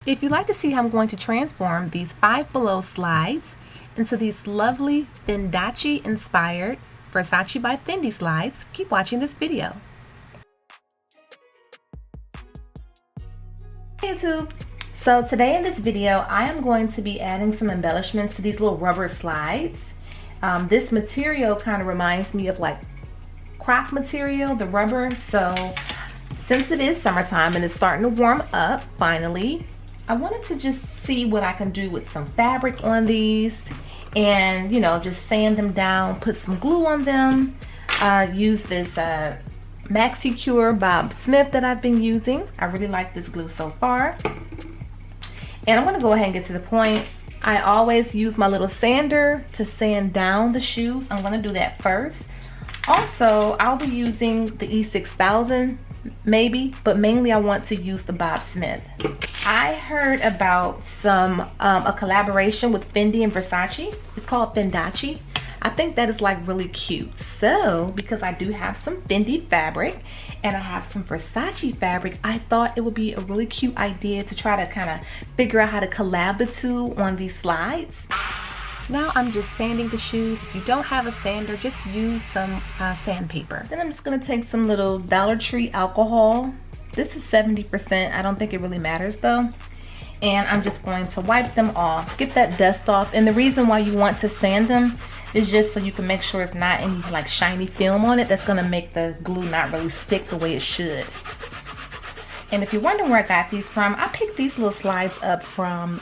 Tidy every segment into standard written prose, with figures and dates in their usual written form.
If you'd like to see how I'm going to transform these Five Below slides into these lovely Fendace inspired Versace by Fendi slides, keep watching this video. Hey YouTube! So today in this video I am going to be adding some embellishments to these little rubber slides. This material kind of reminds me of like Croc material, the rubber. So since it is summertime and it's starting to warm up finally, I wanted to just see what I can do with some fabric on these and, you know, just sand them down, put some glue on them. Use this Maxi Cure Bob Smith that I've been using. I really like this glue so far. And I'm gonna go ahead and get to the point. I always use my little sander to sand down the shoes. I'm gonna do that first. Also, I'll be using the E6000 maybe, but mainly I want to use the Bob Smith. I heard about a collaboration with Fendi and Versace. It's called Fendace. I think that is like really cute. So because I do have some Fendi fabric and I have some Versace fabric, I thought it would be a really cute idea to try to kind of figure out how to collab the two on these slides. Now I'm just sanding the shoes. If you don't have a sander, just use some sandpaper. Then I'm just gonna take some little Dollar Tree alcohol. This is 70%. I don't think it really matters though. And I'm just going to wipe them off, get that dust off. And the reason why you want to sand them is just so you can make sure it's not any like shiny film on it that's gonna make the glue not really stick the way it should. And if you're wondering where I got these from, I picked these little slides up from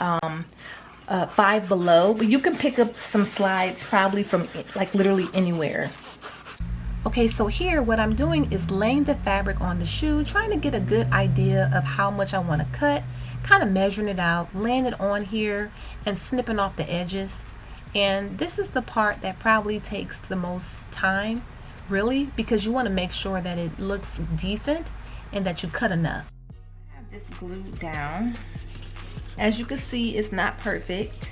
Five Below, but you can pick up some slides probably from like literally anywhere. Okay, so here what I'm doing is laying the fabric on the shoe, trying to get a good idea of how much I want to cut, kind of measuring it out, laying it on here and snipping off the edges. And this is the part that probably takes the most time, really, because you want to make sure that it looks decent and that you cut enough. I have this glued down. As you can see, it's not perfect.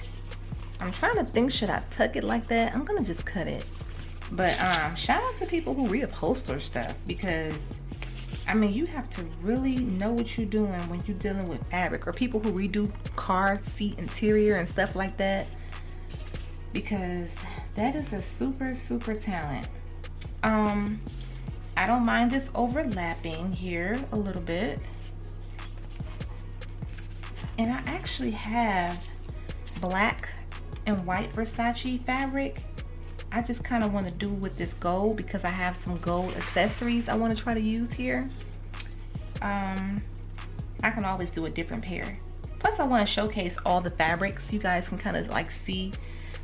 I'm trying to think, should I tuck it like that? I'm gonna just cut it. But shout out to people who reupholster stuff, because I mean, you have to really know what you're doing when you're dealing with fabric, or people who redo car seat interior and stuff like that, because that is a super talent. I don't mind this overlapping here a little bit. And I actually have black and white Versace fabric. I just kind of want to do with this gold because I have some gold accessories I want to try to use here. I can always do a different pair. Plus I want to showcase all the fabrics. You guys can kind of like see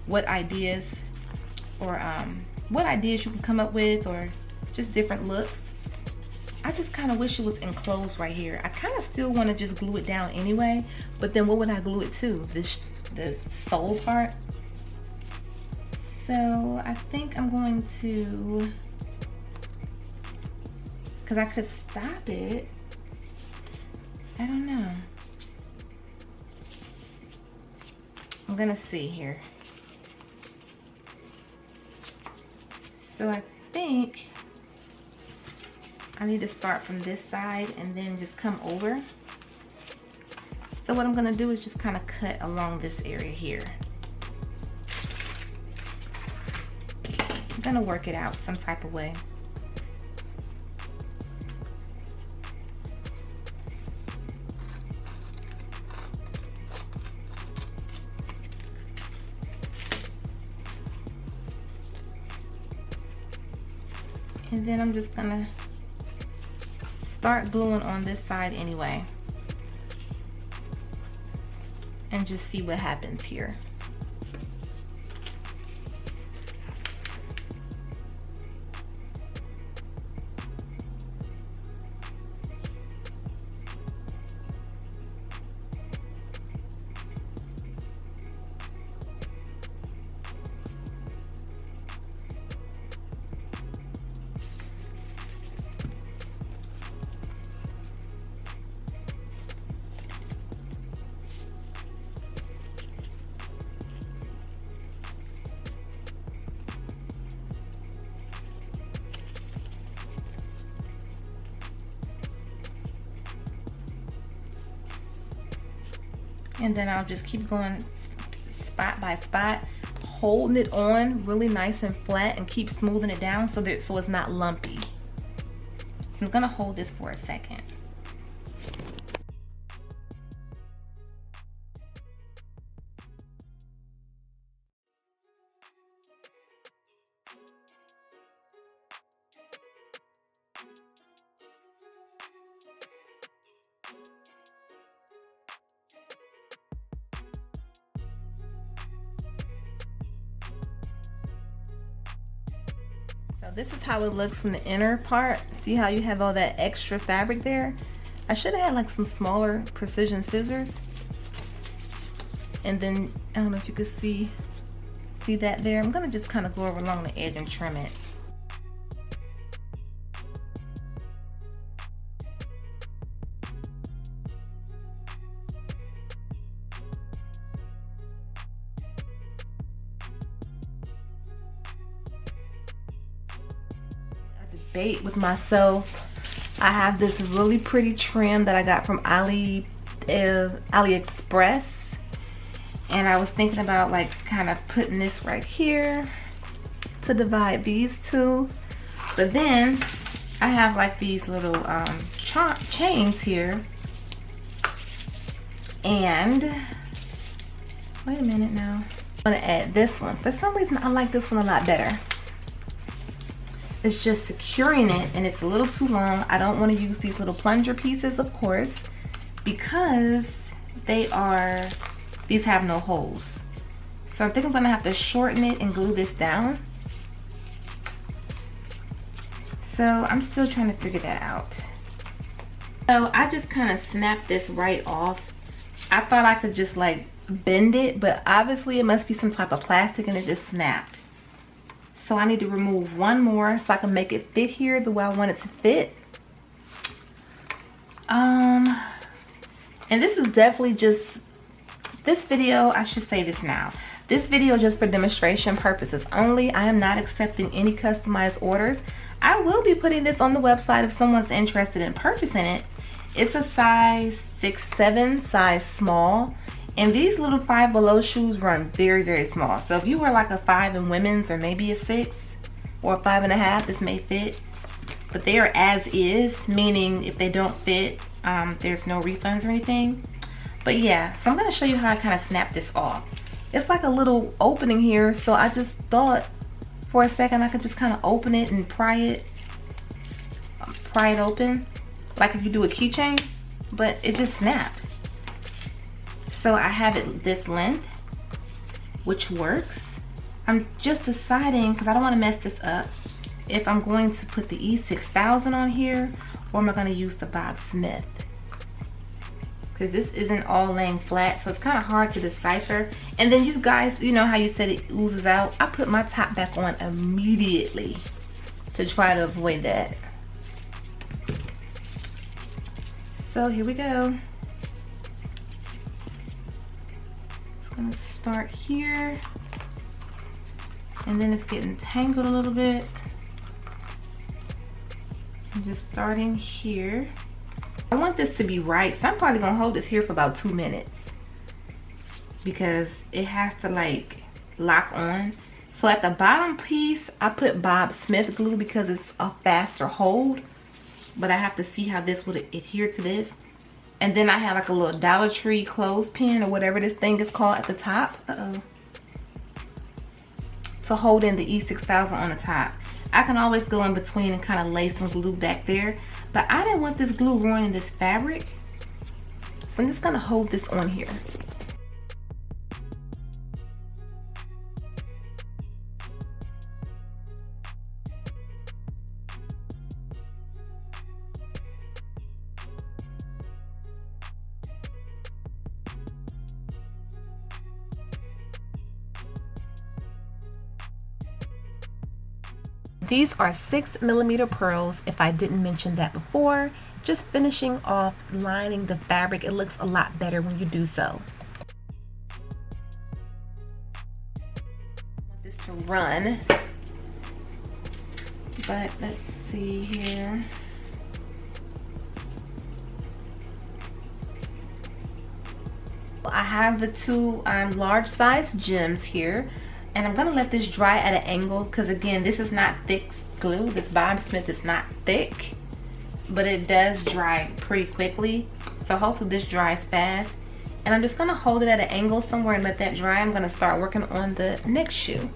what ideas or what ideas you can come up with, or just different looks. I just kind of wish it was enclosed right here. I kind of still want to just glue it down anyway, but then what would I glue it to? This sole part. So I think I'm going to, because I could stop it. I don't know. I'm gonna see here. So I think I need to start from this side and then just come over. So what I'm gonna do is just kind of cut along this area here. I'm gonna work it out some type of way. And then I'm just gonna start gluing on this side anyway, and just see what happens here. And then I'll just keep going spot by spot, holding it on really nice and flat and keep smoothing it down so it's not lumpy. So I'm gonna hold this for a second. So this is how it looks from the inner part. See how you have all that extra fabric there? I should have had like some smaller precision scissors. And then, I don't know if you could see that there. I'm gonna just kind of go over along the edge and trim it. Debate with myself. I have this really pretty trim that I got from AliExpress, and I was thinking about like kind of putting this right here to divide these two, but then I have like these little chains here, and wait a minute now, I'm gonna add this one. For some reason I like this one a lot better. It's just securing it, and it's a little too long. I don't want to use these little plunger pieces, of course, because these have no holes. So I think I'm gonna have to shorten it and glue this down. So I'm still trying to figure that out. So I just kind of snapped this right off. I thought I could just like bend it, but obviously it must be some type of plastic and it just snapped. So I need to remove one more so I can make it fit here the way I want it to fit. And this is definitely just, this video, I should say this now. This video just for demonstration purposes only. I am not accepting any customized orders. I will be putting this on the website if someone's interested in purchasing it. It's a size 6'7", size small. And these little 5 Below shoes run very, very small. So if you wear like a 5 in women's or maybe a 6 or a 5.5, this may fit. But they are as is, meaning if they don't fit, there's no refunds or anything. But yeah, so I'm going to show you how I kind of snap this off. It's like a little opening here, so I just thought for a second I could just kind of open it and pry it open, like if you do a keychain, but it just snapped. So I have it this length, which works. I'm just deciding, because I don't want to mess this up, if I'm going to put the E6000 on here or am I going to use the Bob Smith. Because this isn't all laying flat, so it's kind of hard to decipher. And then you guys, you know how you said it oozes out? I put my top back on immediately to try to avoid that. So here we go. Gonna start here, and then it's getting tangled a little bit, so I'm just starting here. I want this to be right, so I'm probably gonna hold this here for about 2 minutes because it has to like lock on. So at the bottom piece I put Bob Smith glue because it's a faster hold, but I have to see how this would adhere to this. And then I have like a little Dollar Tree clothespin or whatever this thing is called at the top. To hold in the E6000 on the top. I can always go in between and kind of lay some glue back there. But I didn't want this glue ruining this fabric. So I'm just going to hold this on here. These are 6mm pearls, if I didn't mention that before. Just finishing off lining the fabric. It looks a lot better when you do so. I want this to run, but let's see here. I have the two large size gems here, and I'm gonna let this dry at an angle because again, this is not thick glue. This Bob Smith is not thick, but it does dry pretty quickly. So hopefully this dries fast. And I'm just gonna hold it at an angle somewhere and let that dry. I'm gonna start working on the next shoe.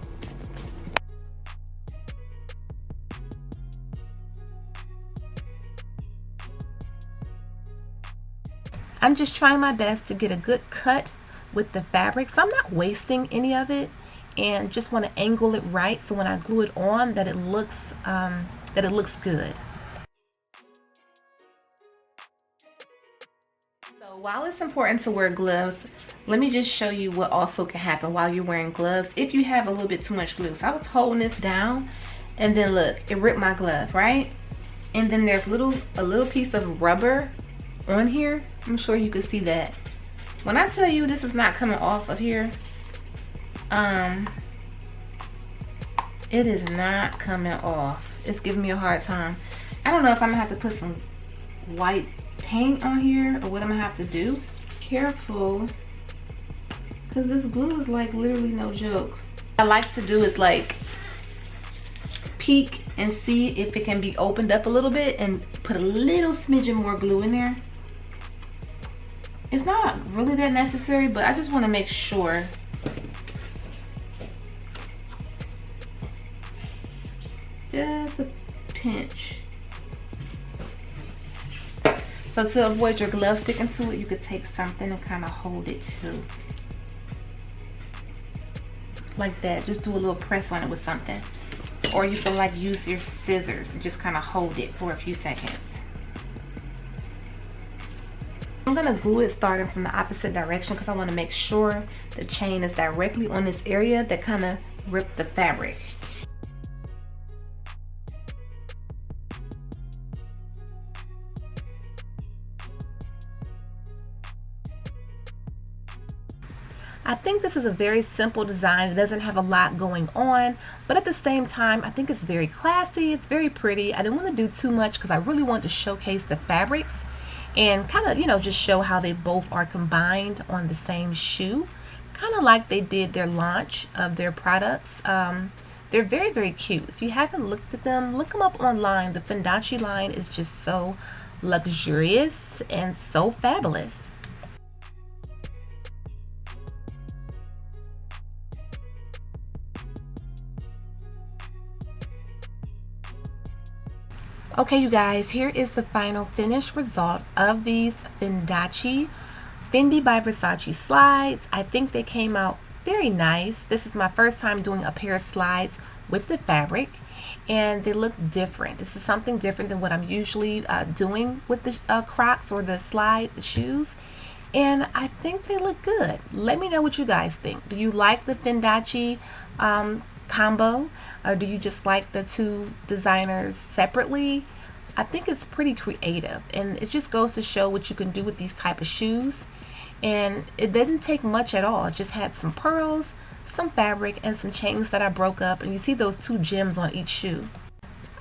I'm just trying my best to get a good cut with the fabric, so I'm not wasting any of it, and just want to angle it right so when I glue it on that it looks good. So while it's important to wear gloves, let me just show you what also can happen while you're wearing gloves if you have a little bit too much glue. So I was holding this down, and then look, it ripped my glove, right? And then there's a little piece of rubber on here. I'm sure you can see that. When I tell you this is not coming off of here, it is not coming off. It's giving me a hard time. I don't know if I'm gonna have to put some white paint on here or what I'm gonna have to do. Careful, because this glue is like literally no joke. What I like to do is like peek and see if it can be opened up a little bit and put a little smidgen more glue in there. It's not really that necessary, but I just want to make sure. Just a pinch. So to avoid your glove sticking to it, you could take something and kind of hold it too. Like that. Just do a little press on it with something. Or you can like use your scissors and just kind of hold it for a few seconds. I'm gonna glue it starting from the opposite direction because I want to make sure the chain is directly on this area that kind of ripped the fabric. I think this is a very simple design. It doesn't have a lot going on, but at the same time, I think it's very classy. It's very pretty. I didn't want to do too much because I really wanted to showcase the fabrics and kind of, you know, just show how they both are combined on the same shoe, kind of like they did their launch of their products. They're very, very cute. If you haven't looked at them, look them up online. The Fendace line is just so luxurious and so fabulous. Okay, you guys, here is the final finished result of these Fendi by Versace slides. I think they came out very nice. This is my first time doing a pair of slides with the fabric, and they look different. This is something different than what I'm usually doing with the Crocs or the shoes, and I think they look good. Let me know what you guys think. Do you like the Fendace combo, or do you just like the two designers separately? I think it's pretty creative, and it just goes to show what you can do with these type of shoes. And it didn't take much at all. It just had some pearls, some fabric, and some chains that I broke up, and you see those two gems on each shoe.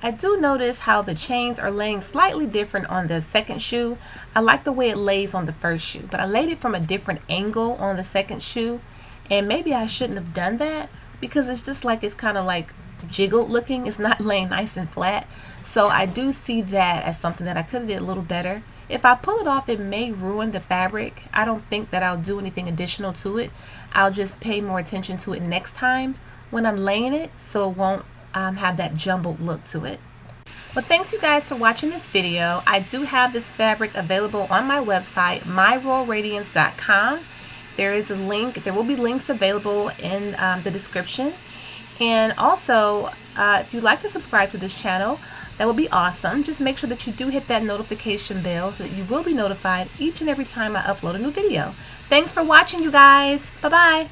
I do notice how the chains are laying slightly different on the second shoe. I like the way it lays on the first shoe, but I laid it from a different angle on the second shoe, and maybe I shouldn't have done that because it's just like it's kind of like jiggled looking. It's not laying nice and flat. So I do see that as something that I could have did a little better. If I pull it off, it may ruin the fabric. I don't think that I'll do anything additional to it. I'll just pay more attention to it next time when I'm laying it, so it won't have that jumbled look to it. Well, thanks you guys for watching this video. I do have this fabric available on my website, myroyalradiance.com. There is a link. There will be links available in the description. And also, if you'd like to subscribe to this channel, that would be awesome. Just make sure that you do hit that notification bell so that you will be notified each and every time I upload a new video. Thanks for watching, you guys. Bye-bye.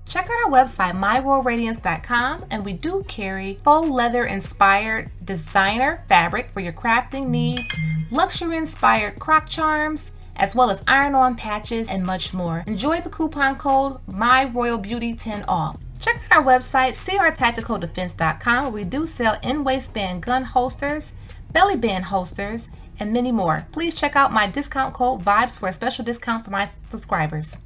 Check out our website, myroyalradiance.com, and we do carry faux leather inspired designer fabric for your crafting needs, luxury inspired croc charms, as well as iron-on patches and much more. Enjoy the coupon code MyRoyalBeauty10 off. Check out our website, crtacticaldefense.com, where we do sell in-waistband gun holsters, belly band holsters, and many more. Please check out my discount code VIBES for a special discount for my subscribers.